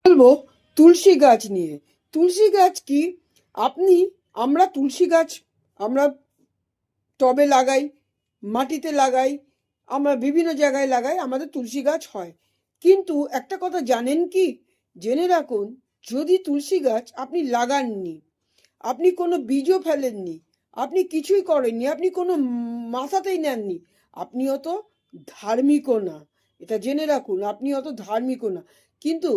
বলবো তুলসী গাছ নিয়ে। তুলসী গাছ কি, আমরা তুলসী গাছ আমরা টবে লাগাই, মাটিতে লাগাই, আমরা বিভিন্ন জায়গায় লাগাই, আমাদের তুলসী গাছ হয়। কিন্তু একটা কথা জানেন কি, জেনে রাখুন, যদি তুলসী গাছ আপনি লাগাননি, আপনি কোনো বীজও ফেলেননি, আপনি কিছুই করেননি, আপনি কোনো মাথাতেই নেননি, আপনি অত ধার্মিকও না। এটা জেনে রাখুন, আপনি অত ধার্মিকও না। কিন্তু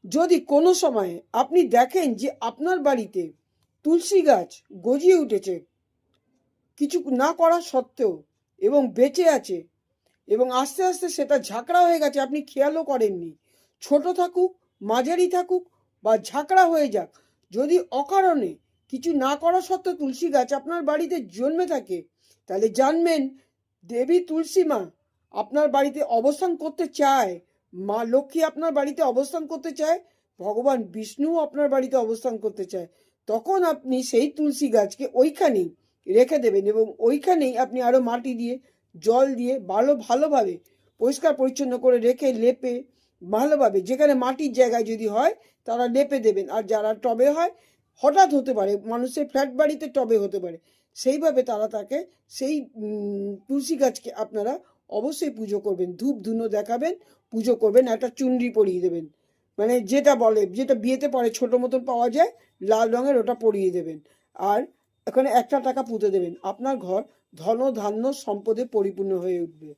যদি কোনো সময় আপনি দেখেন যে আপনার বাড়িতে তুলসী গাছ গজিয়ে উঠেছে কিছু না করা সত্ত্বেও, এবং বেঁচে আছে, এবং আস্তে আস্তে সেটা ঝাঁকড়া হয়ে গেছে, আপনি খেয়ালও করেননি, ছোট থাকুক, মাঝারি থাকুক, বা ঝাঁকড়া হয়ে যাক, যদি অকারণে কিছু না করা সত্ত্বেও তুলসী গাছ আপনার বাড়িতে জন্মে থাকে, তাহলে জানবেন দেবী তুলসী মা আপনার বাড়িতে অবস্থান করতে চায়, মা লক্ষ্মী আপনার বাড়িতে অবস্থান করতে চায়, ভগবান বিষ্ণুও আপনার বাড়িতে অবস্থান করতে চায়। তখন আপনি সেই তুলসী গাছকে ওইখানেই রেখে দেবেন, এবং ওইখানেই আপনি আরও মাটি দিয়ে, জল দিয়ে ভালোভাবে পরিষ্কার পরিচ্ছন্ন করে রেখে লেপে ভালোভাবে, যেখানে মাটির জায়গায় যদি হয় তারা লেপে দেবেন, আর যারা টবে হয়, হঠাৎ হতে পারে মানুষের ফ্ল্যাট বাড়িতে টবে হতে পারে, সেইভাবে তারা তাকে সেই তুলসী গাছকে আপনারা অবশ্যই পুজো করবেন, ধূপ ধুনো দেখাবেন, পুজো করবেন, একটা চুনরি পরিয়ে দেবেন, মানে যেটা বিয়েতে পরে ছোট মতন পাওয়া যায় লাল রঙের, ওটা পরিয়ে দেবেন। আর এখানে 1টা টাকা পুঁতে দেবেন, আপনার ঘর ধন ধান্য সম্পদে পরিপূর্ণ হয়ে উঠবে।